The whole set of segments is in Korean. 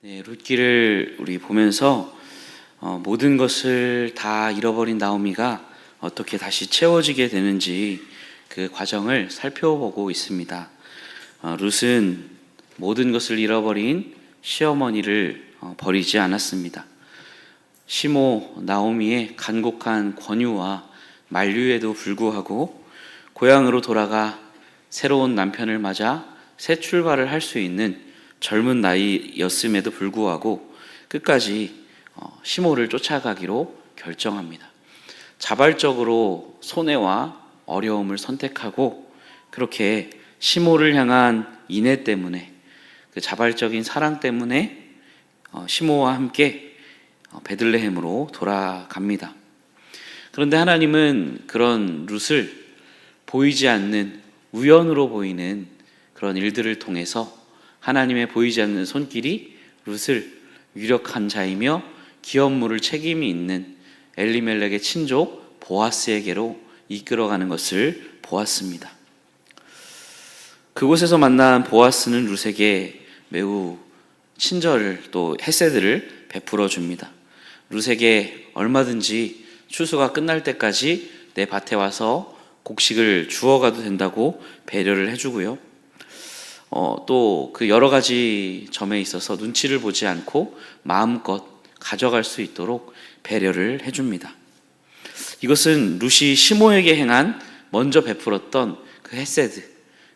네, 룻기를 우리 보면서 모든 것을 다 잃어버린 나오미가 어떻게 다시 채워지게 되는지 그 과정을 살펴보고 있습니다. 룻은 모든 것을 잃어버린 시어머니를 버리지 않았습니다. 시모 나오미의 간곡한 권유와 만류에도 불구하고 고향으로 돌아가 새로운 남편을 맞아 새 출발을 할 수 있는 젊은 나이였음에도 불구하고 끝까지 시모를 쫓아가기로 결정합니다. 자발적으로 손해와 어려움을 선택하고 그렇게 시모를 향한 인애 때문에, 그 자발적인 사랑 때문에 시모와 함께 베들레헴으로 돌아갑니다. 그런데 하나님은 그런 룻을 보이지 않는, 우연으로 보이는 그런 일들을 통해서 하나님의 보이지 않는 손길이 룻을 유력한 자이며 기업 물을 책임이 있는 엘리멜렉의 친족 보아스에게로 이끌어가는 것을 보았습니다. 그곳에서 만난 보아스는 룻에게 매우 친절을, 또 헤세드를 베풀어 줍니다. 룻에게 얼마든지 추수가 끝날 때까지 내 밭에 와서 곡식을 주워가도 된다고 배려를 해주고요. 또 그 여러 가지 점에 있어서 눈치를 보지 않고 마음껏 가져갈 수 있도록 배려를 해줍니다. 이것은 룻이 시모에게 행한 먼저 베풀었던 그 헤세드,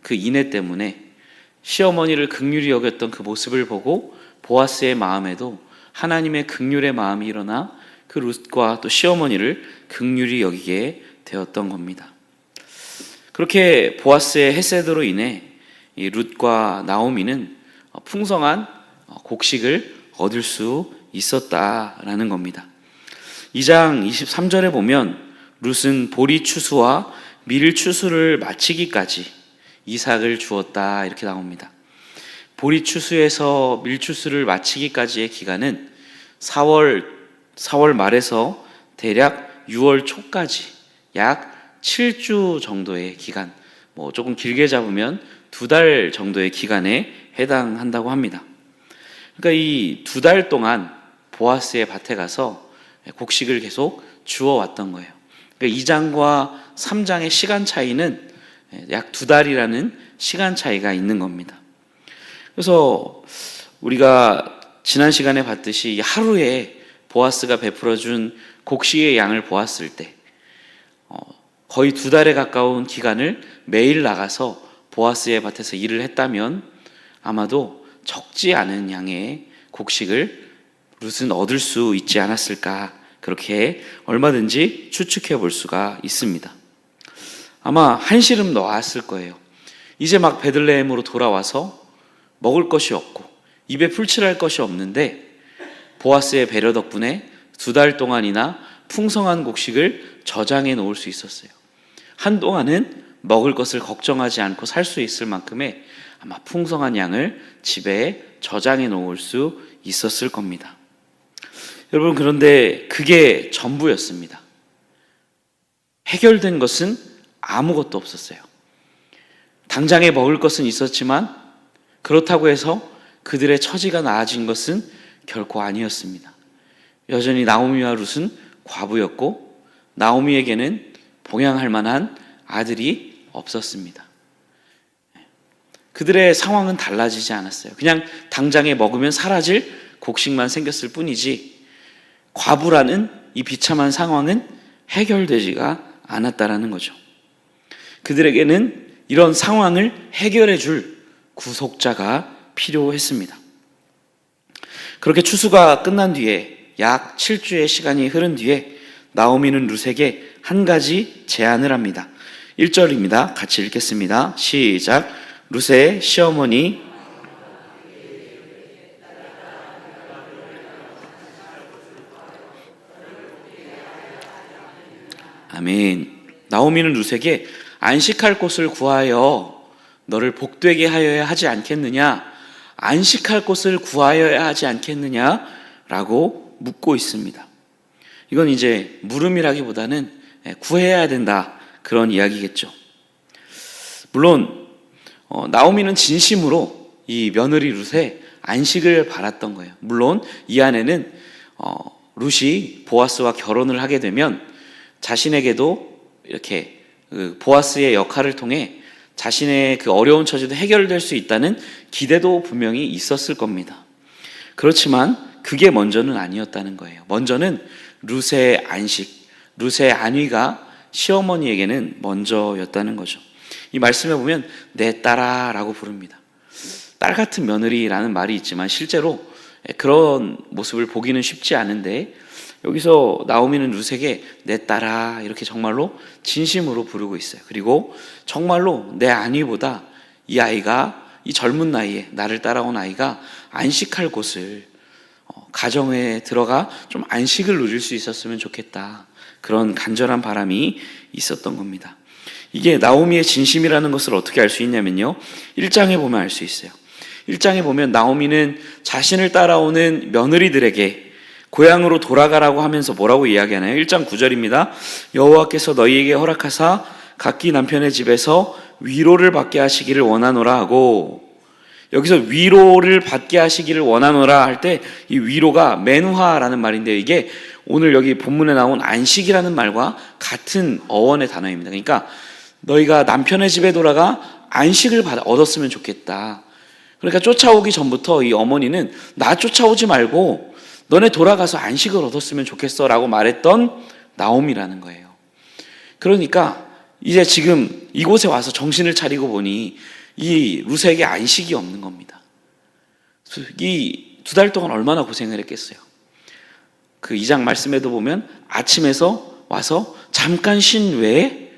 그 인애 때문에 시어머니를 긍휼히 여겼던 그 모습을 보고 보아스의 마음에도 하나님의 긍휼의 마음이 일어나 그 룻과 또 시어머니를 긍휼히 여기게 되었던 겁니다. 그렇게 보아스의 헤세드로 인해 이 룻과 나오미는 풍성한 곡식을 얻을 수 있었다라는 겁니다. 2장 23절에 보면 룻은 보리 추수와 밀 추수를 마치기까지 이삭을 주었다, 이렇게 나옵니다. 보리 추수에서 밀 추수를 마치기까지의 기간은 4월 말에서 대략 6월 초까지 약 7주 정도의 기간, 조금 길게 잡으면 2달 정도의 기간에 해당한다고 합니다. 그러니까 이 2달 동안 보아스의 밭에 가서 곡식을 계속 주워왔던 거예요. 그러니까 2장과 3장의 시간 차이는 약 2달이라는 시간 차이가 있는 겁니다. 그래서 우리가 지난 시간에 봤듯이 하루에 보아스가 베풀어준 곡식의 양을 보았을 때 거의 2달에 가까운 기간을 매일 나가서 보아스의 밭에서 일을 했다면 아마도 적지 않은 양의 곡식을 룻은 얻을 수 있지 않았을까, 그렇게 얼마든지 추측해 볼 수가 있습니다. 아마 한시름 놓았을 거예요. 이제 막 베들레헴으로 돌아와서 먹을 것이 없고 입에 풀칠할 것이 없는데 보아스의 배려 덕분에 2달 동안이나 풍성한 곡식을 저장해 놓을 수 있었어요. 한동안은 먹을 것을 걱정하지 않고 살 수 있을 만큼의 아마 풍성한 양을 집에 저장해 놓을 수 있었을 겁니다. 여러분, 그런데 그게 전부였습니다. 해결된 것은 아무것도 없었어요. 당장에 먹을 것은 있었지만 그렇다고 해서 그들의 처지가 나아진 것은 결코 아니었습니다. 여전히 나오미와 룻은 과부였고 나오미에게는 봉양할 만한 아들이 없었습니다. 그들의 상황은 달라지지 않았어요. 그냥 당장에 먹으면 사라질 곡식만 생겼을 뿐이지 과부라는 이 비참한 상황은 해결되지가 않았다라는 거죠. 그들에게는 이런 상황을 해결해 줄 구속자가 필요했습니다. 그렇게 추수가 끝난 뒤에 약 7주의 시간이 흐른 뒤에 나오미는 룻에게 한 가지 제안을 합니다. 1절입니다. 같이 읽겠습니다. 시작. 룻의 시어머니 아멘. 나오미는 룻에게 안식할 곳을 구하여 너를 복되게 하여야 하지 않겠느냐, 안식할 곳을 구하여야 하지 않겠느냐 라고 묻고 있습니다. 이건 이제 물음이라기보다는 구해야 된다, 그런 이야기겠죠. 물론 나오미는 진심으로 이 며느리 룻의 안식을 바랐던 거예요. 물론 이 안에는 룻이 보아스와 결혼을 하게 되면 자신에게도 이렇게 그 보아스의 역할을 통해 자신의 그 어려운 처지도 해결될 수 있다는 기대도 분명히 있었을 겁니다. 그렇지만 그게 먼저는 아니었다는 거예요. 먼저는 룻의 안식, 룻의 안위가 시어머니에게는 먼저였다는 거죠. 이 말씀에 보면 내 딸아라고 부릅니다. 딸 같은 며느리라는 말이 있지만 실제로 그런 모습을 보기는 쉽지 않은데 여기서 나오미는 룻에게 내 딸아 이렇게 정말로 진심으로 부르고 있어요. 그리고 정말로 내 안위보다 이 아이가 이 젊은 나이에 나를 따라온 아이가 안식할 곳을 가정에 들어가 좀 안식을 누릴 수 있었으면 좋겠다. 그런 간절한 바람이 있었던 겁니다. 이게 나오미의 진심이라는 것을 어떻게 알 수 있냐면요, 1장에 보면 알 수 있어요. 1장에 보면 나오미는 자신을 따라오는 며느리들에게 고향으로 돌아가라고 하면서 뭐라고 이야기하나요? 1장 9절입니다. 여호와께서 너희에게 허락하사 각기 남편의 집에서 위로를 받게 하시기를 원하노라 하고, 여기서 위로를 받게 하시기를 원하노라 할 때 이 위로가 메누하라는 말인데요, 이게 오늘 여기 본문에 나온 안식이라는 말과 같은 어원의 단어입니다. 그러니까 너희가 남편의 집에 돌아가 안식을 얻었으면 좋겠다. 그러니까 쫓아오기 전부터 이 어머니는 나 쫓아오지 말고 너네 돌아가서 안식을 얻었으면 좋겠어 라고 말했던 나오미라는 거예요. 그러니까 이제 지금 이곳에 와서 정신을 차리고 보니 이 룻에게 안식이 없는 겁니다. 이 2달 동안 얼마나 고생을 했겠어요. 그 2장 말씀에도 보면 아침에서 와서 잠깐 쉰 외에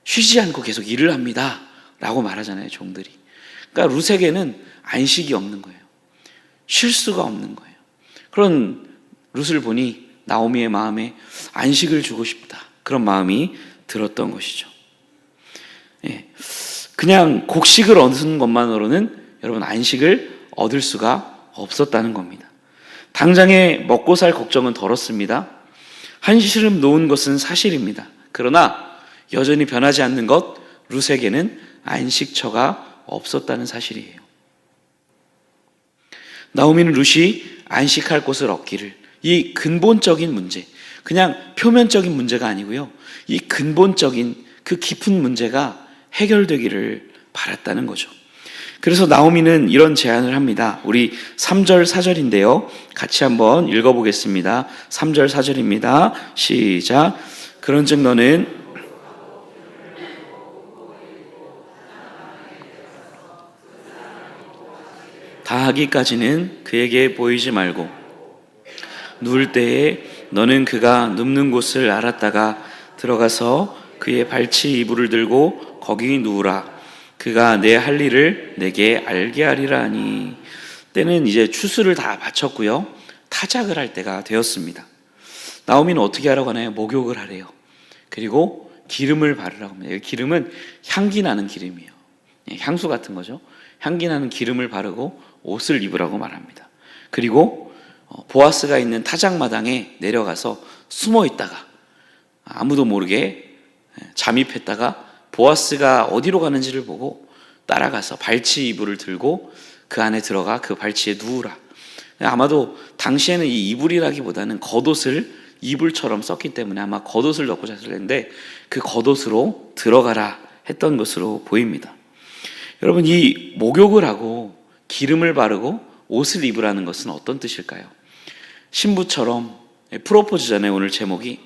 쉬지 않고 계속 일을 합니다 라고 말하잖아요, 종들이. 그러니까 룻에게는 안식이 없는 거예요. 쉴 수가 없는 거예요. 그런 룻을 보니 나오미의 마음에 안식을 주고 싶다, 그런 마음이 들었던 것이죠. 그냥 곡식을 얻는 것만으로는 여러분 안식을 얻을 수가 없었다는 겁니다. 당장에 먹고 살 걱정은 덜었습니다. 한시름 놓은 것은 사실입니다. 그러나 여전히 변하지 않는 것, 룻에게는 안식처가 없었다는 사실이에요. 나오미는 룻이 안식할 곳을 얻기를, 이 근본적인 문제, 그냥 표면적인 문제가 아니고요, 이 근본적인 그 깊은 문제가 해결되기를 바랐다는 거죠. 그래서 나오미는 이런 제안을 합니다. 우리 3절 4절인데요, 같이 한번 읽어보겠습니다. 3절 4절입니다. 시작. 그런즉 너는 다 하기까지는 그에게 보이지 말고 누울 때에 너는 그가 눕는 곳을 알았다가 들어가서 그의 발치 이불을 들고 거기 누우라. 그가 내 할 일을 내게 알게 하리라 하니. 때는 이제 추수를 다 마쳤고요, 타작을 할 때가 되었습니다. 나오미는 어떻게 하라고 하나요? 목욕을 하래요. 그리고 기름을 바르라고 합니다. 기름은 향기 나는 기름이에요. 향수 같은 거죠. 향기 나는 기름을 바르고 옷을 입으라고 말합니다. 그리고 보아스가 있는 타작마당에 내려가서 숨어 있다가 아무도 모르게 잠입했다가 보아스가 어디로 가는지를 보고 따라가서 발치 이불을 들고 그 안에 들어가 그 발치에 누우라. 아마도 당시에는 이 이불이라기보다는 겉옷을 이불처럼 썼기 때문에 아마 겉옷을 넣고 잤을 텐데 그 겉옷으로 들어가라 했던 것으로 보입니다. 여러분, 이 목욕을 하고 기름을 바르고 옷을 입으라는 것은 어떤 뜻일까요? 신부처럼, 프로포즈잖아요, 오늘 제목이.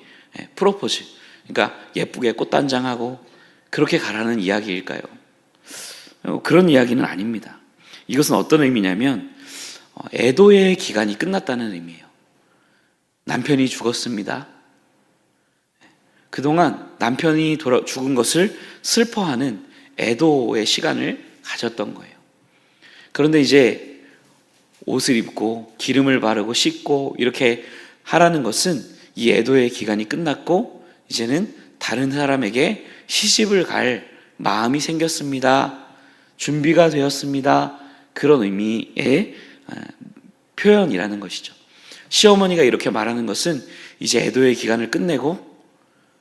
프로포즈. 그러니까 예쁘게 꽃단장하고 그렇게 가라는 이야기일까요? 그런 이야기는 아닙니다. 이것은 어떤 의미냐면 애도의 기간이 끝났다는 의미예요. 남편이 죽었습니다. 그동안 남편이 죽은 것을 슬퍼하는 애도의 시간을 가졌던 거예요. 그런데 이제 옷을 입고 기름을 바르고 씻고 이렇게 하라는 것은 이 애도의 기간이 끝났고 이제는 다른 사람에게 시집을 갈 마음이 생겼습니다. 준비가 되었습니다. 그런 의미의 표현이라는 것이죠. 시어머니가 이렇게 말하는 것은 이제 애도의 기간을 끝내고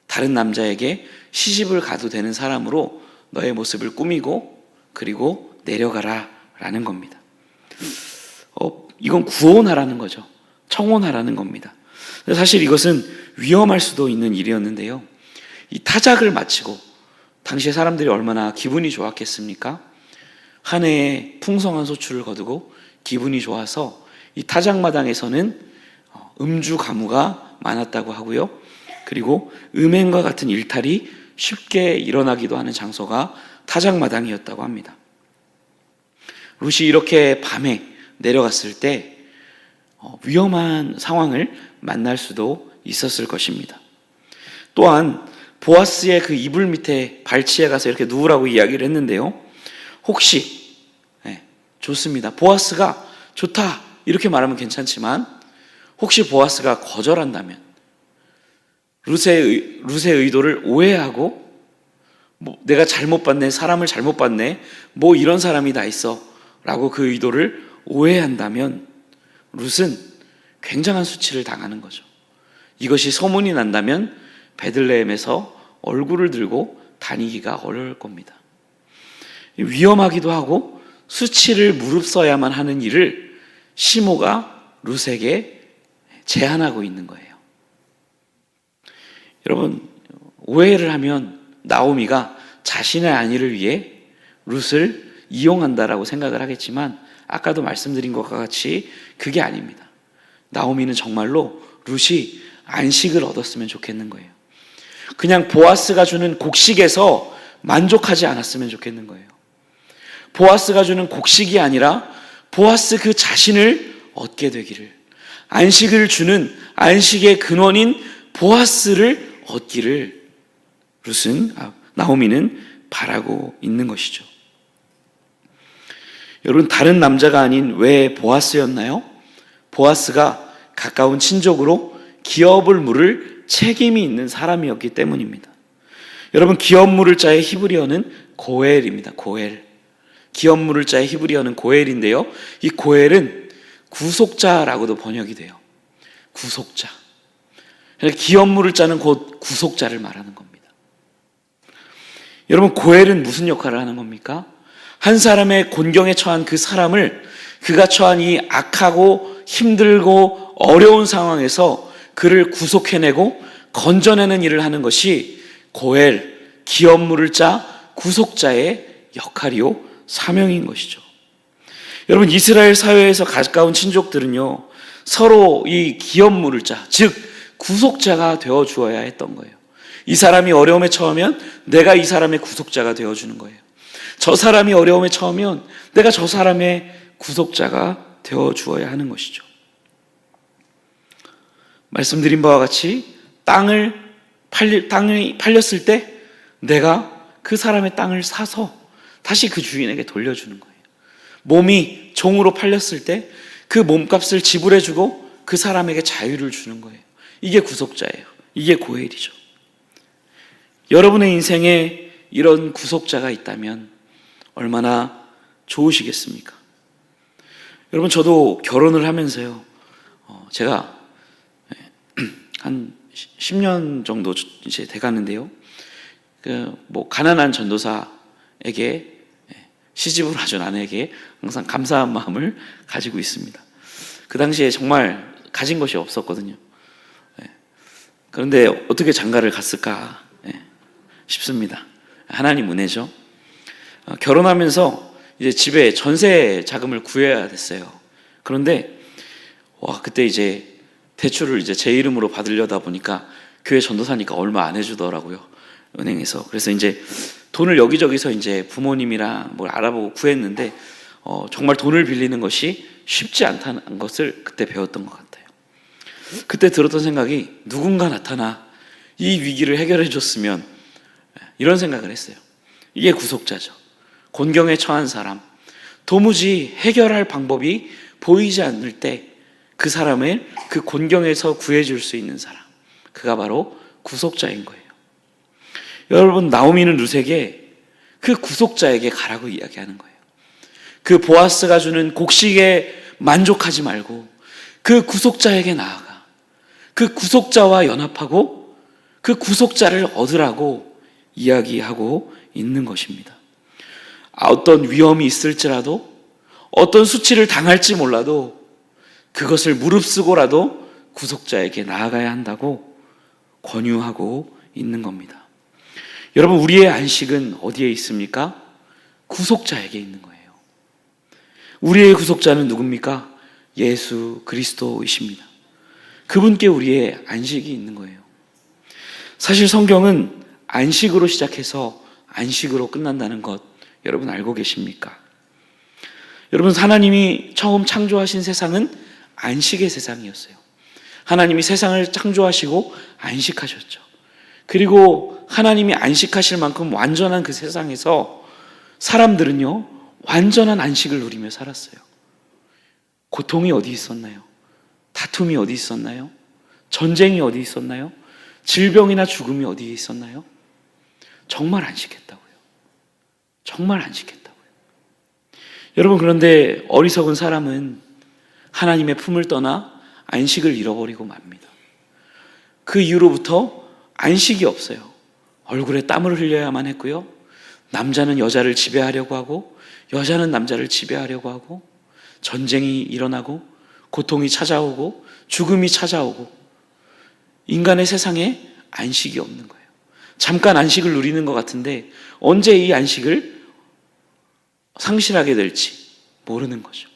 다른 남자에게 시집을 가도 되는 사람으로 너의 모습을 꾸미고 그리고 내려가라 라는 겁니다. 이건 구원하라는 거죠. 청혼하라는 겁니다. 사실 이것은 위험할 수도 있는 일이었는데요. 이 타작을 마치고 당시에 사람들이 얼마나 기분이 좋았겠습니까? 한 해에 풍성한 소출을 거두고 기분이 좋아서 이 타작마당에서는 음주 가무가 많았다고 하고요. 그리고 음행과 같은 일탈이 쉽게 일어나기도 하는 장소가 타작마당이었다고 합니다. 룻이 이렇게 밤에 내려갔을 때 위험한 상황을 만날 수도 있었을 것입니다. 또한 보아스의 그 이불 밑에 발치에 가서 이렇게 누우라고 이야기를 했는데요. 혹시 좋습니다. 보아스가 좋다 이렇게 말하면 괜찮지만 혹시 보아스가 거절한다면 룻의 의도를 오해하고 내가 잘못 봤네, 사람을 잘못 봤네, 이런 사람이 다 있어 라고 그 의도를 오해한다면 룻은 굉장한 수치를 당하는 거죠. 이것이 소문이 난다면 베들레헴에서 얼굴을 들고 다니기가 어려울 겁니다. 위험하기도 하고 수치를 무릅써야만 하는 일을 시모가 룻에게 제안하고 있는 거예요. 여러분, 오해를 하면 나오미가 자신의 안위를 위해 룻을 이용한다라고 생각을 하겠지만 아까도 말씀드린 것과 같이 그게 아닙니다. 나오미는 정말로 룻이 안식을 얻었으면 좋겠는 거예요. 그냥 보아스가 주는 곡식에서 만족하지 않았으면 좋겠는 거예요. 보아스가 주는 곡식이 아니라 보아스 그 자신을 얻게 되기를, 안식을 주는 안식의 근원인 보아스를 얻기를 나오미는 바라고 있는 것이죠. 여러분, 다른 남자가 아닌 왜 보아스였나요? 보아스가 가까운 친족으로 기업을 물을 책임이 있는 사람이었기 때문입니다. 여러분, 기업 물을 자의 히브리어는 고엘입니다. 고엘. 기업 물을 자의 히브리어는 고엘인데요. 이 고엘은 구속자라고도 번역이 돼요. 구속자. 기업 물을 자는 곧 구속자를 말하는 겁니다. 여러분, 고엘은 무슨 역할을 하는 겁니까? 한 사람의 곤경에 처한 그 사람을 그가 처한 이 악하고 힘들고 어려운 상황에서 그를 구속해내고 건져내는 일을 하는 것이 고엘, 기업 물을 자, 구속자의 역할이요, 사명인 것이죠. 여러분, 이스라엘 사회에서 가까운 친족들은요, 서로 이 기업 물을 자, 즉 구속자가 되어 주어야 했던 거예요. 이 사람이 어려움에 처하면 내가 이 사람의 구속자가 되어 주는 거예요. 저 사람이 어려움에 처하면 내가 저 사람의 구속자가 되어 주어야 하는 것이죠. 말씀드린 바와 같이 땅이 팔렸을 때 내가 그 사람의 땅을 사서 다시 그 주인에게 돌려주는 거예요. 몸이 종으로 팔렸을 때 그 몸값을 지불해주고 그 사람에게 자유를 주는 거예요. 이게 구속자예요. 이게 고엘이죠. 여러분의 인생에 이런 구속자가 있다면 얼마나 좋으시겠습니까? 여러분, 저도 결혼을 하면서요, 제가 한 10년 정도 이제 돼가는데요, 가난한 전도사에게 시집을 하준 아내에게 항상 감사한 마음을 가지고 있습니다. 그 당시에 정말 가진 것이 없었거든요. 그런데 어떻게 장가를 갔을까 싶습니다. 하나님 은혜죠. 결혼하면서 이제 집에 전세 자금을 구해야 됐어요. 그런데 그때 이제 대출을 이제 제 이름으로 받으려다 보니까 교회 전도사니까 얼마 안 해주더라고요, 은행에서. 그래서 이제 돈을 여기저기서 이제 부모님이랑 뭘 알아보고 구했는데 정말 돈을 빌리는 것이 쉽지 않다는 것을 그때 배웠던 것 같아요. 그때 들었던 생각이 누군가 나타나 이 위기를 해결해 줬으면, 이런 생각을 했어요. 이게 구속자죠. 곤경에 처한 사람, 도무지 해결할 방법이 보이지 않을 때 그 사람을 그 곤경에서 구해줄 수 있는 사람, 그가 바로 구속자인 거예요. 여러분, 나오미는 룻에게 그 구속자에게 가라고 이야기하는 거예요. 그 보아스가 주는 곡식에 만족하지 말고 그 구속자에게 나아가 그 구속자와 연합하고 그 구속자를 얻으라고 이야기하고 있는 것입니다. 어떤 위험이 있을지라도, 어떤 수치를 당할지 몰라도 그것을 무릅쓰고라도 구속자에게 나아가야 한다고 권유하고 있는 겁니다. 여러분, 우리의 안식은 어디에 있습니까? 구속자에게 있는 거예요. 우리의 구속자는 누굽니까? 예수 그리스도이십니다. 그분께 우리의 안식이 있는 거예요. 사실 성경은 안식으로 시작해서 안식으로 끝난다는 것 여러분 알고 계십니까? 여러분, 하나님이 처음 창조하신 세상은 안식의 세상이었어요. 하나님이 세상을 창조하시고 안식하셨죠. 그리고 하나님이 안식하실 만큼 완전한 그 세상에서 사람들은요, 완전한 안식을 누리며 살았어요. 고통이 어디 있었나요? 다툼이 어디 있었나요? 전쟁이 어디 있었나요? 질병이나 죽음이 어디에 있었나요? 정말 안식했다고요. 정말 안식했다고요. 여러분, 그런데 어리석은 사람은 하나님의 품을 떠나 안식을 잃어버리고 맙니다. 그 이후로부터 안식이 없어요. 얼굴에 땀을 흘려야만 했고요. 남자는 여자를 지배하려고 하고 여자는 남자를 지배하려고 하고 전쟁이 일어나고 고통이 찾아오고 죽음이 찾아오고 인간의 세상에 안식이 없는 거예요. 잠깐 안식을 누리는 것 같은데 언제 이 안식을 상실하게 될지 모르는 거죠.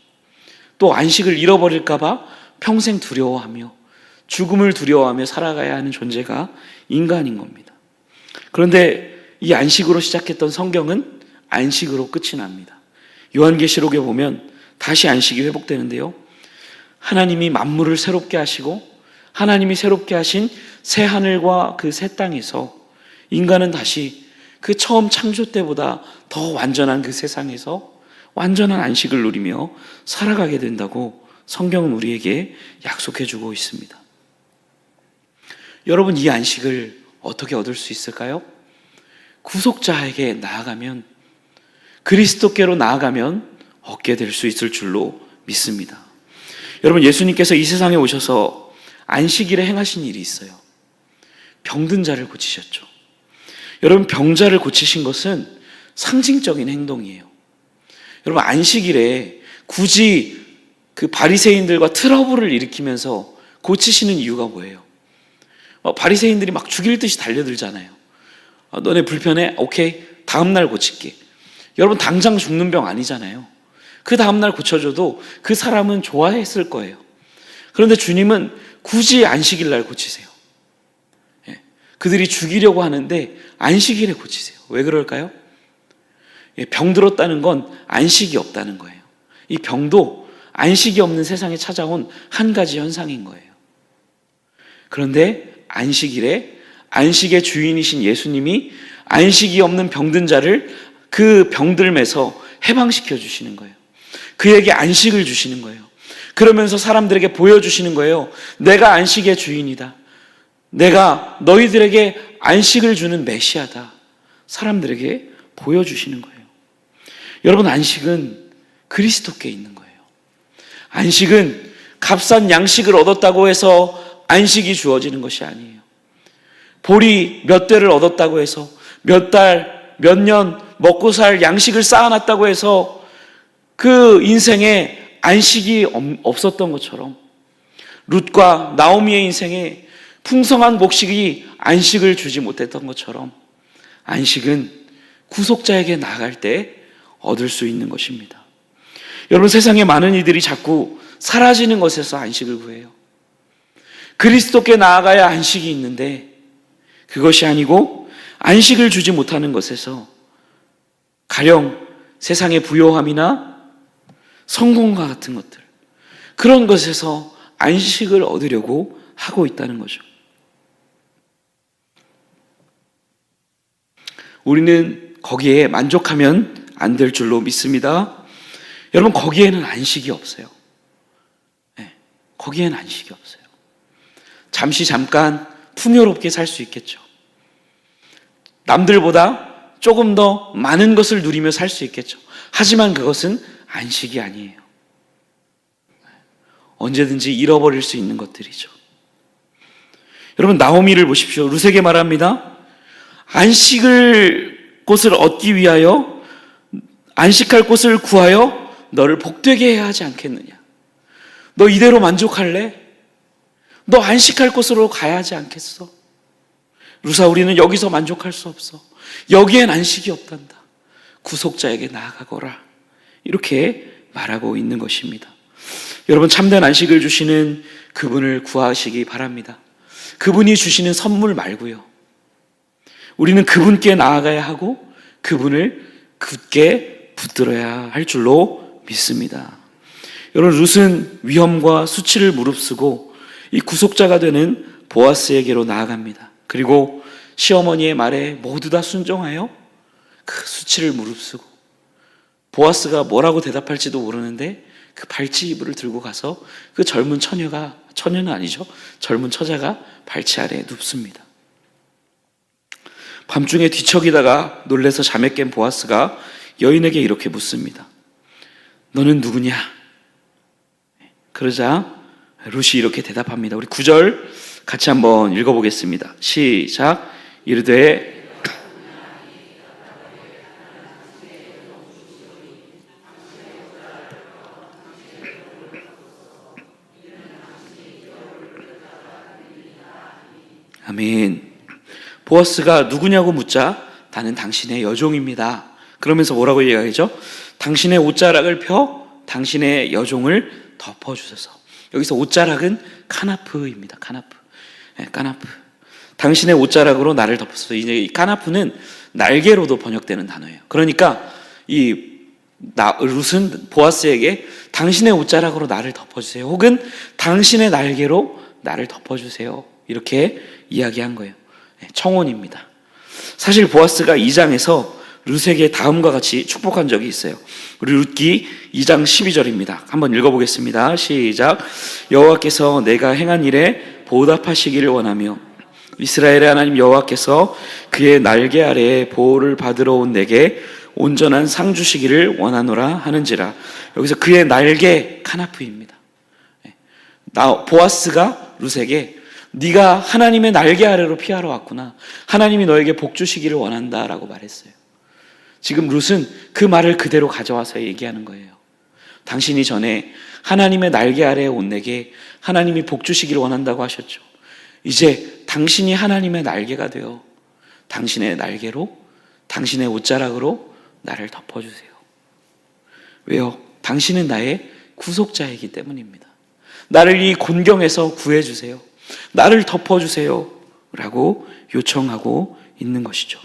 또 안식을 잃어버릴까 봐 평생 두려워하며 죽음을 두려워하며 살아가야 하는 존재가 인간인 겁니다. 그런데 이 안식으로 시작했던 성경은 안식으로 끝이 납니다. 요한계시록에 보면 다시 안식이 회복되는데요. 하나님이 만물을 새롭게 하시고 하나님이 새롭게 하신 새 하늘과 그 새 땅에서 인간은 다시 그 처음 창조 때보다 더 완전한 그 세상에서 완전한 안식을 누리며 살아가게 된다고 성경은 우리에게 약속해 주고 있습니다. 여러분, 이 안식을 어떻게 얻을 수 있을까요? 구속자에게 나아가면, 그리스도께로 나아가면 얻게 될 수 있을 줄로 믿습니다. 여러분, 예수님께서 이 세상에 오셔서 안식일에 행하신 일이 있어요. 병든 자를 고치셨죠. 여러분, 병자를 고치신 것은 상징적인 행동이에요. 여러분, 안식일에 굳이 그 바리새인들과 트러블을 일으키면서 고치시는 이유가 뭐예요? 바리새인들이 막 죽일 듯이 달려들잖아요. 너네 불편해? 오케이, 다음날 고칠게. 여러분, 당장 죽는 병 아니잖아요. 그 다음날 고쳐줘도 그 사람은 좋아했을 거예요. 그런데 주님은 굳이 안식일 날 고치세요. 그들이 죽이려고 하는데 안식일에 고치세요. 왜 그럴까요? 병 들었다는 건 안식이 없다는 거예요. 이 병도 안식이 없는 세상에 찾아온 한 가지 현상인 거예요. 그런데 안식일에 안식의 주인이신 예수님이 안식이 없는 병든 자를 그 병들매서 해방시켜 주시는 거예요. 그에게 안식을 주시는 거예요. 그러면서 사람들에게 보여주시는 거예요. 내가 안식의 주인이다. 내가 너희들에게 안식을 주는 메시아다. 사람들에게 보여주시는 거예요. 여러분, 안식은 그리스도께 있는 거예요. 안식은 값싼 양식을 얻었다고 해서 안식이 주어지는 것이 아니에요. 보리 몇 대를 얻었다고 해서 몇 달, 몇 년 먹고 살 양식을 쌓아놨다고 해서 그 인생에 안식이 없었던 것처럼, 룻과 나오미의 인생에 풍성한 곡식이 안식을 주지 못했던 것처럼, 안식은 구속자에게 나아갈 때 얻을 수 있는 것입니다. 여러분, 세상에 많은 이들이 자꾸 사라지는 것에서 안식을 구해요. 그리스도께 나아가야 안식이 있는데 그것이 아니고 안식을 주지 못하는 것에서 가령 세상의 부요함이나 성공과 같은 것들, 그런 것에서 안식을 얻으려고 하고 있다는 거죠. 우리는 거기에 만족하면 안 될 줄로 믿습니다. 여러분, 거기에는 안식이 없어요. 거기에는 안식이 없어요. 잠깐 풍요롭게 살 수 있겠죠. 남들보다 조금 더 많은 것을 누리며 살 수 있겠죠. 하지만 그것은 안식이 아니에요. 언제든지 잃어버릴 수 있는 것들이죠. 여러분, 나오미를 보십시오. 룻에게 말합니다. 안식을 곳을 얻기 위하여, 안식할 곳을 구하여 너를 복되게 해야 하지 않겠느냐. 너 이대로 만족할래? 너 안식할 곳으로 가야 하지 않겠어? 루사, 우리는 여기서 만족할 수 없어. 여기엔 안식이 없단다. 구속자에게 나아가거라. 이렇게 말하고 있는 것입니다. 여러분, 참된 안식을 주시는 그분을 구하시기 바랍니다. 그분이 주시는 선물 말고요. 우리는 그분께 나아가야 하고 그분을 굳게 붙들어야 할 줄로 믿습니다. 여러분, 룻은 위험과 수치를 무릅쓰고 이 구속자가 되는 보아스에게로 나아갑니다. 그리고 시어머니의 말에 모두 다 순종하여 그 수치를 무릅쓰고, 보아스가 뭐라고 대답할지도 모르는데 그 발치 이불을 들고 가서 그 젊은 처녀는 아니죠, 젊은 처자가 발치 아래에 눕습니다. 밤중에 뒤척이다가 놀래서 잠에 깬 보아스가 여인에게 이렇게 묻습니다. 너는 누구냐? 그러자 룻이 이렇게 대답합니다. 우리 9절 같이 한번 읽어보겠습니다. 시작. 이르되 아멘. 보아스가 누구냐고 묻자 나는 당신의 여종입니다. 그러면서 뭐라고 얘기하죠? 당신의 옷자락을 펴 당신의 여종을 덮어주소서. 여기서 옷자락은 카나프입니다. 카나프. 당신의 옷자락으로 나를 덮어주소서. 이제 이 카나프는 날개로도 번역되는 단어예요. 그러니까 룻은 보아스에게 당신의 옷자락으로 나를 덮어주세요, 혹은 당신의 날개로 나를 덮어주세요, 이렇게 이야기한 거예요. 청혼입니다. 사실 보아스가 2장에서 룻에게 다음과 같이 축복한 적이 있어요. 우리 룻기 2장 12절입니다. 한번 읽어보겠습니다. 시작. 여호와께서 내가 행한 일에 보답하시기를 원하며 이스라엘의 하나님 여호와께서 그의 날개 아래에 보호를 받으러 온 내게 온전한 상 주시기를 원하노라 하는지라. 여기서 그의 날개 카나프입니다. 보아스가 룻에게 네가 하나님의 날개 아래로 피하러 왔구나, 하나님이 너에게 복 주시기를 원한다라고 말했어요. 지금 룻은 그 말을 그대로 가져와서 얘기하는 거예요. 당신이 전에 하나님의 날개 아래에 온 내게 하나님이 복 주시기를 원한다고 하셨죠. 이제 당신이 하나님의 날개가 되어 당신의 날개로, 당신의 옷자락으로 나를 덮어주세요. 왜요? 당신은 나의 구속자이기 때문입니다. 나를 이 곤경에서 구해주세요, 나를 덮어주세요 라고 요청하고 있는 것이죠.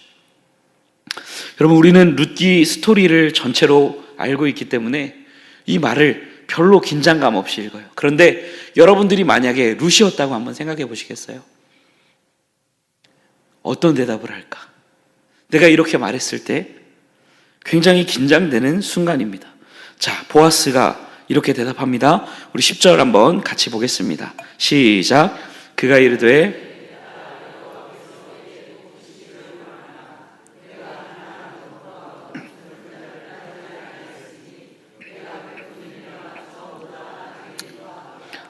여러분, 우리는 룻기 스토리를 전체로 알고 있기 때문에 이 말을 별로 긴장감 없이 읽어요. 그런데 여러분들이 만약에 룻이었다고 한번 생각해 보시겠어요? 어떤 대답을 할까? 내가 이렇게 말했을 때 굉장히 긴장되는 순간입니다. 자, 보아스가 이렇게 대답합니다. 우리 10절 한번 같이 보겠습니다. 시작. 그가 이르되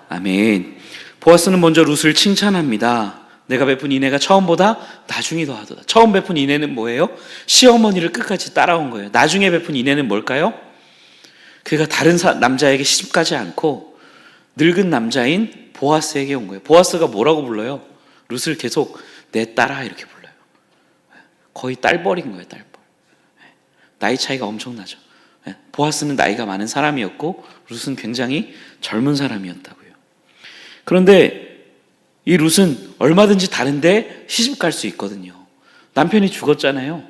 아멘. 보아스는 먼저 룻을 칭찬합니다. 내가 베푼 인애가 처음보다 나중이 더하도다. 처음 베푼 인애는 뭐예요? 시어머니를 끝까지 따라온 거예요. 나중에 베푼 인애는 뭘까요? 그가 다른 남자에게 시집가지 않고 늙은 남자인 보아스에게 온 거예요. 보아스가 뭐라고 불러요? 룻을 계속 내 딸아 이렇게 불러요. 거의 딸벌인 거예요, 딸벌. 나이 차이가 엄청나죠. 보아스는 나이가 많은 사람이었고 룻은 굉장히 젊은 사람이었다고요. 그런데 이 룻은 얼마든지 다른데 시집 갈 수 있거든요. 남편이 죽었잖아요.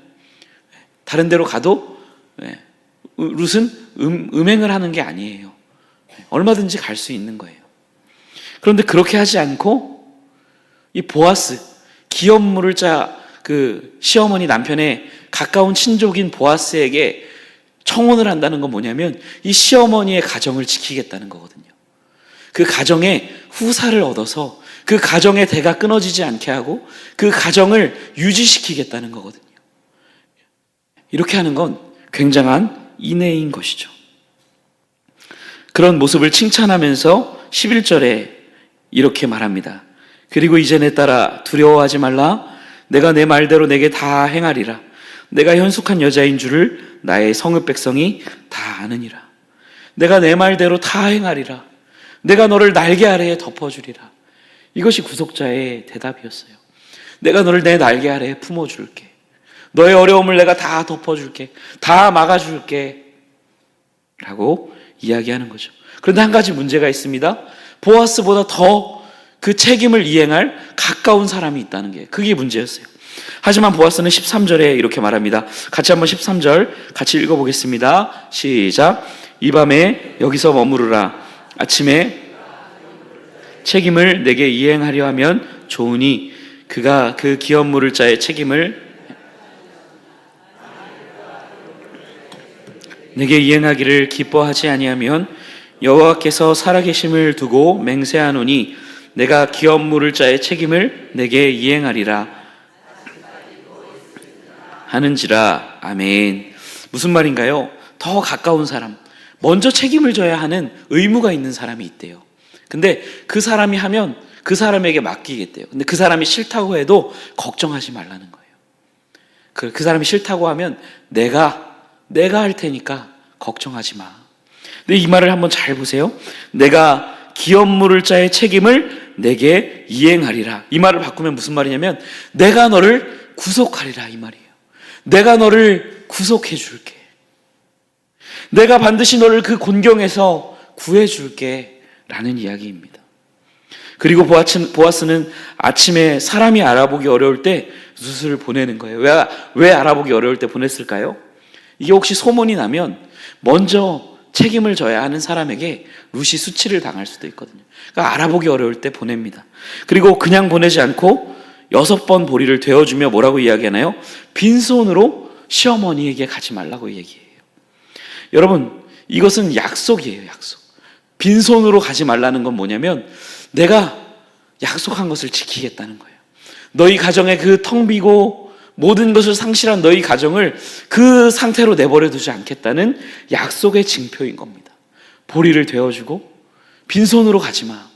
다른 데로 가도 룻은 음행을 하는 게 아니에요. 얼마든지 갈 수 있는 거예요. 그런데 그렇게 하지 않고 이 보아스, 기업물을 그 시어머니 남편의 가까운 친족인 보아스에게 청혼을 한다는 건 뭐냐면 이 시어머니의 가정을 지키겠다는 거거든요. 그 가정의 후사를 얻어서 그 가정의 대가 끊어지지 않게 하고 그 가정을 유지시키겠다는 거거든요. 이렇게 하는 건 굉장한 인애인 것이죠. 그런 모습을 칭찬하면서 11절에 이렇게 말합니다. 그리고 이제 내 딸아 두려워하지 말라. 내가 내 말대로 내게 다 행하리라. 내가 현숙한 여자인 줄을 나의 성읍 백성이 다 아느니라. 내가 내 말대로 다 행하리라. 내가 너를 날개 아래에 덮어주리라. 이것이 구속자의 대답이었어요. 내가 너를 내 날개 아래에 품어줄게. 너의 어려움을 내가 다 덮어줄게. 다 막아줄게. 라고 이야기하는 거죠. 그런데 한 가지 문제가 있습니다. 보아스보다 더 그 책임을 이행할 가까운 사람이 있다는 게, 그게 문제였어요. 하지만 보아스는 13절에 이렇게 말합니다. 같이 한번 13절 같이 읽어보겠습니다. 시작. 이 밤에 여기서 머무르라. 아침에 책임을 내게 이행하려 하면 좋으니 그가 그 기업 물을 자의 책임을 내게 이행하기를 기뻐하지 아니하면 여호와께서 살아계심을 두고 맹세하노니 내가 기업 물을 자의 책임을 내게 이행하리라 하는지라. 아멘. 무슨 말인가요? 더 가까운 사람, 먼저 책임을 져야 하는 의무가 있는 사람이 있대요. 근데 그 사람이 하면 그 사람에게 맡기겠대요. 근데 그 사람이 싫다고 해도 걱정하지 말라는 거예요. 그 사람이 싫다고 하면 내가 할 테니까 걱정하지 마. 근데 이 말을 한번 잘 보세요. 내가 기업 물을 자의 책임을 내게 이행하리라. 이 말을 바꾸면 무슨 말이냐면 내가 너를 구속하리라, 이 말이에요. 내가 너를 구속해 줄게. 내가 반드시 너를 그 곤경에서 구해 줄게 라는 이야기입니다. 그리고 보아스는 아침에 사람이 알아보기 어려울 때 룻을 보내는 거예요. 왜 알아보기 어려울 때 보냈을까요? 이게 혹시 소문이 나면 먼저 책임을 져야 하는 사람에게 룻이 수치를 당할 수도 있거든요. 그러니까 알아보기 어려울 때 보냅니다. 그리고 그냥 보내지 않고 6번 보리를 되어주며 뭐라고 이야기하나요? 빈손으로 시어머니에게 가지 말라고 얘기해요. 여러분, 이것은 약속이에요, 약속. 빈손으로 가지 말라는 건 뭐냐면 내가 약속한 것을 지키겠다는 거예요. 너희 가정에 그 텅 비고 모든 것을 상실한 너희 가정을 그 상태로 내버려 두지 않겠다는 약속의 징표인 겁니다. 보리를 되어주고 빈손으로 가지 마.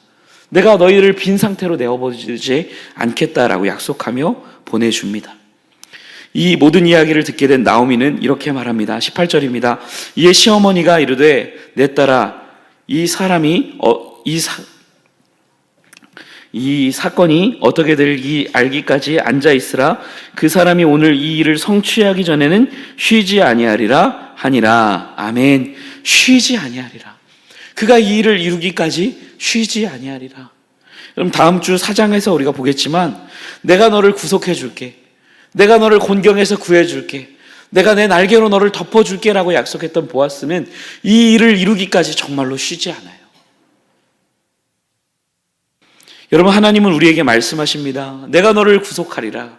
내가 너희를 빈 상태로 내어버리지 않겠다라고 약속하며 보내줍니다. 이 모든 이야기를 듣게 된 나오미는 이렇게 말합니다. 18절입니다. 이에 시어머니가 이르되 내 딸아 이 사건이 어떻게 될지 알기까지 앉아 있으라. 그 사람이 오늘 이 일을 성취하기 전에는 쉬지 아니하리라 하니라. 아멘. 쉬지 아니하리라. 그가 이 일을 이루기까지 쉬지 아니하리라. 그럼 다음 주 4장에서 우리가 보겠지만 내가 너를 구속해 줄게. 내가 너를 곤경에서 구해 줄게. 내가 내 날개로 너를 덮어 줄게 라고 약속했던 보아스는 이 일을 이루기까지 정말로 쉬지 않아요. 여러분, 하나님은 우리에게 말씀하십니다. 내가 너를 구속하리라.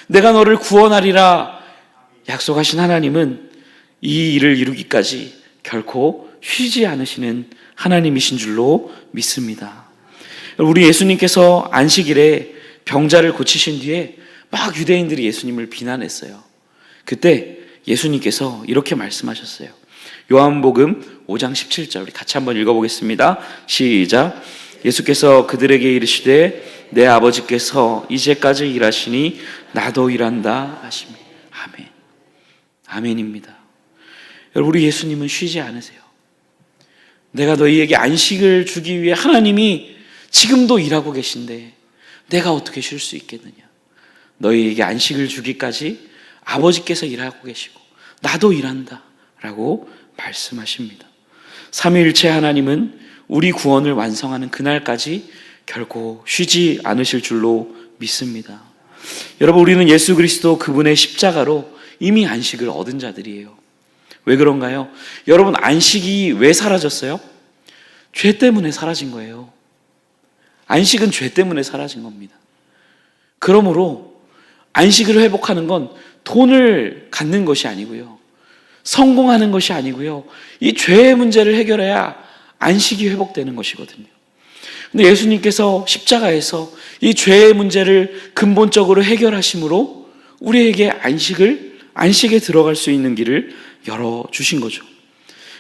내가 너를 구원하리라. 약속하신 하나님은 이 일을 이루기까지 결코 쉬지 않으시는 하나님이신 줄로 믿습니다. 우리 예수님께서 안식일에 병자를 고치신 뒤에 막 유대인들이 예수님을 비난했어요. 그때 예수님께서 이렇게 말씀하셨어요. 요한복음 5장 17절 우리 같이 한번 읽어보겠습니다. 시작. 예수께서 그들에게 이르시되 내 아버지께서 이제까지 일하시니 나도 일한다 하시며. 아멘. 아멘입니다. 여러분, 우리 예수님은 쉬지 않으세요. 내가 너희에게 안식을 주기 위해 하나님이 지금도 일하고 계신데 내가 어떻게 쉴 수 있겠느냐. 너희에게 안식을 주기까지 아버지께서 일하고 계시고 나도 일한다 라고 말씀하십니다. 삼위일체 하나님은 우리 구원을 완성하는 그날까지 결코 쉬지 않으실 줄로 믿습니다. 여러분, 우리는 예수 그리스도 그분의 십자가로 이미 안식을 얻은 자들이에요. 왜 그런가요? 여러분, 안식이 왜 사라졌어요? 죄 때문에 사라진 거예요. 안식은 죄 때문에 사라진 겁니다. 그러므로 안식을 회복하는 건 돈을 갖는 것이 아니고요, 성공하는 것이 아니고요, 이 죄의 문제를 해결해야 안식이 회복되는 것이거든요. 근데 예수님께서 십자가에서 이 죄의 문제를 근본적으로 해결하심으로 우리에게 안식에 들어갈 수 있는 길을 열어주신 거죠.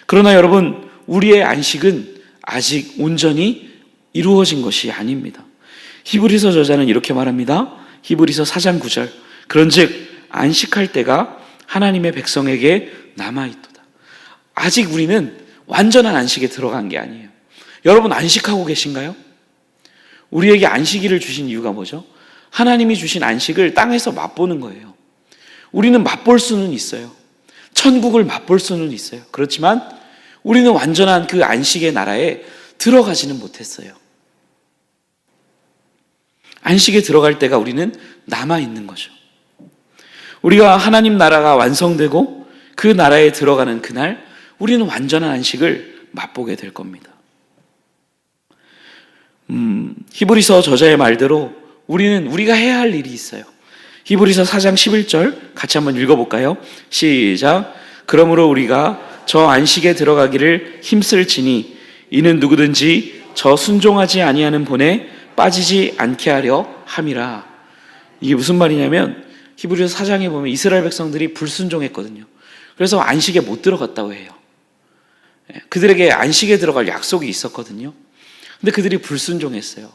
그러나 여러분, 우리의 안식은 아직 온전히 이루어진 것이 아닙니다. 히브리서 저자는 이렇게 말합니다. 히브리서 4장 9절. 그런즉 안식할 때가 하나님의 백성에게 남아있도다. 아직 우리는 완전한 안식에 들어간 게 아니에요. 여러분 안식하고 계신가요? 우리에게 안식일을 주신 이유가 뭐죠? 하나님이 주신 안식을 땅에서 맛보는 거예요. 우리는 맛볼 수는 있어요. 천국을 맛볼 수는 있어요. 그렇지만 우리는 완전한 그 안식의 나라에 들어가지는 못했어요. 안식에 들어갈 때가 우리는 남아있는 거죠. 우리가 하나님 나라가 완성되고 그 나라에 들어가는 그날 우리는 완전한 안식을 맛보게 될 겁니다. 히브리서 저자의 말대로 우리가 해야 할 일이 있어요. 히브리서 4장 11절 같이 한번 읽어볼까요? 시작. 그러므로 우리가 저 안식에 들어가기를 힘쓸지니 이는 누구든지 저 순종하지 아니하는 본에 빠지지 않게 하려 함이라. 이게 무슨 말이냐면 히브리서 4장에 보면 이스라엘 백성들이 불순종했거든요. 그래서 안식에 못 들어갔다고 해요. 그들에게 안식에 들어갈 약속이 있었거든요. 근데 그들이 불순종했어요.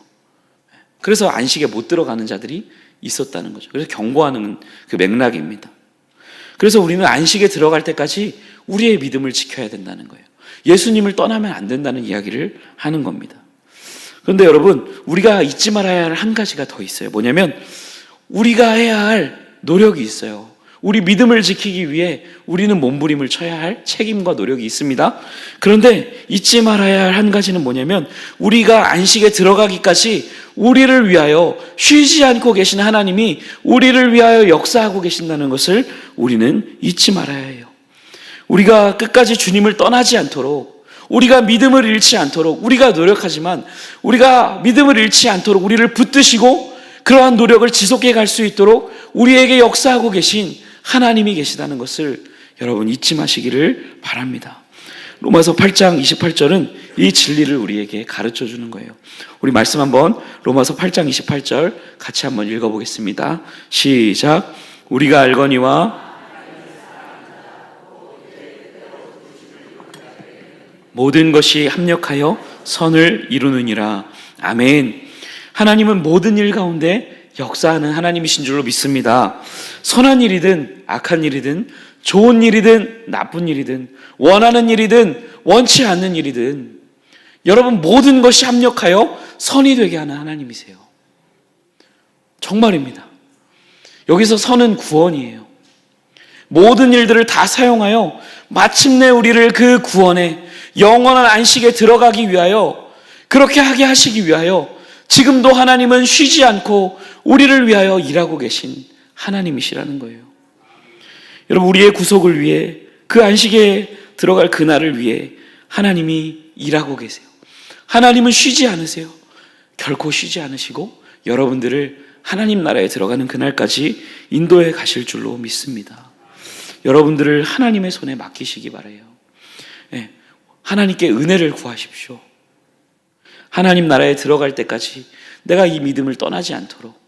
그래서 안식에 못 들어가는 자들이 있었다는 거죠. 그래서 경고하는 그 맥락입니다. 그래서 우리는 안식에 들어갈 때까지 우리의 믿음을 지켜야 된다는 거예요. 예수님을 떠나면 안 된다는 이야기를 하는 겁니다. 그런데 여러분, 우리가 잊지 말아야 할 한 가지가 더 있어요. 뭐냐면 우리가 해야 할 노력이 있어요. 우리 믿음을 지키기 위해 우리는 몸부림을 쳐야 할 책임과 노력이 있습니다. 그런데 잊지 말아야 할 한 가지는 뭐냐면 우리가 안식에 들어가기까지 우리를 위하여 쉬지 않고 계신 하나님이 우리를 위하여 역사하고 계신다는 것을 우리는 잊지 말아야 해요. 우리가 끝까지 주님을 떠나지 않도록, 우리가 믿음을 잃지 않도록 우리가 노력하지만 우리가 믿음을 잃지 않도록 우리를 붙드시고 그러한 노력을 지속해 갈 수 있도록 우리에게 역사하고 계신 하나님이 계시다는 것을 여러분 잊지 마시기를 바랍니다. 로마서 8장 28절은 이 진리를 우리에게 가르쳐 주는 거예요. 우리 말씀 한번 로마서 8장 28절 같이 한번 읽어보겠습니다. 시작. 우리가 알거니와 모든 것이 합력하여 선을 이루느니라. 아멘. 하나님은 모든 일 가운데 역사하는 하나님이신 줄로 믿습니다. 선한 일이든 악한 일이든 좋은 일이든 나쁜 일이든 원하는 일이든 원치 않는 일이든 여러분 모든 것이 합력하여 선이 되게 하는 하나님이세요. 정말입니다. 여기서 선은 구원이에요. 모든 일들을 다 사용하여 마침내 우리를 그 구원에 영원한 안식에 들어가기 위하여 그렇게 하게 하시기 위하여 지금도 하나님은 쉬지 않고 우리를 위하여 일하고 계신 하나님이시라는 거예요. 여러분 우리의 구속을 위해 그 안식에 들어갈 그날을 위해 하나님이 일하고 계세요. 하나님은 쉬지 않으세요. 결코 쉬지 않으시고 여러분들을 하나님 나라에 들어가는 그날까지 인도해 가실 줄로 믿습니다. 여러분들을 하나님의 손에 맡기시기 바라요. 하나님께 은혜를 구하십시오. 하나님 나라에 들어갈 때까지 내가 이 믿음을 떠나지 않도록,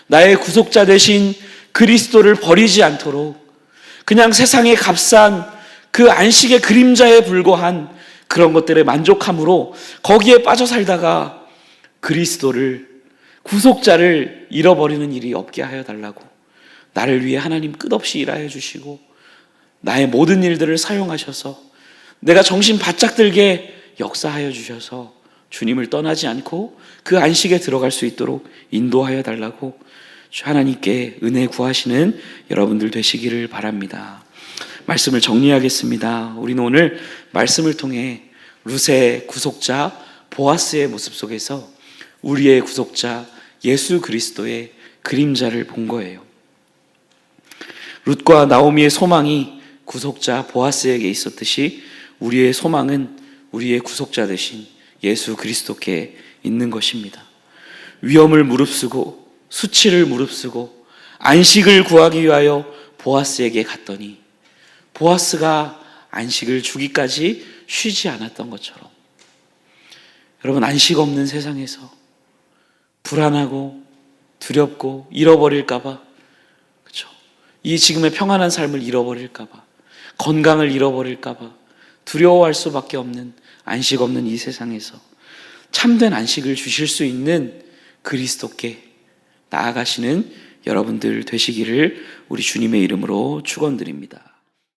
나의 구속자 되신 그리스도를 버리지 않도록, 그냥 세상의 값싼 그 안식의 그림자에 불과한 그런 것들에 만족함으로 거기에 빠져 살다가 그리스도를, 구속자를 잃어버리는 일이 없게 하여 달라고, 나를 위해 하나님 끝없이 일하여 주시고 나의 모든 일들을 사용하셔서 내가 정신 바짝 들게 역사하여 주셔서 주님을 떠나지 않고 그 안식에 들어갈 수 있도록 인도하여 달라고 하나님께 은혜 구하시는 여러분들 되시기를 바랍니다. 말씀을 정리하겠습니다. 우리는 오늘 말씀을 통해 룻의 구속자 보아스의 모습 속에서 우리의 구속자 예수 그리스도의 그림자를 본 거예요. 룻과 나오미의 소망이 구속자 보아스에게 있었듯이 우리의 소망은 우리의 구속자 되신 예수 그리스도께 있는 것입니다. 위험을 무릅쓰고 수치를 무릅쓰고 안식을 구하기 위하여 보아스에게 갔더니 보아스가 안식을 주기까지 쉬지 않았던 것처럼 여러분 안식 없는 세상에서 불안하고 두렵고 잃어버릴까봐, 그렇죠? 이 지금의 평안한 삶을 잃어버릴까봐, 건강을 잃어버릴까봐 두려워할 수밖에 없는 안식 없는 이 세상에서 참된 안식을 주실 수 있는 그리스도께 나아가시는 여러분들 되시기를 우리 주님의 이름으로 축원드립니다.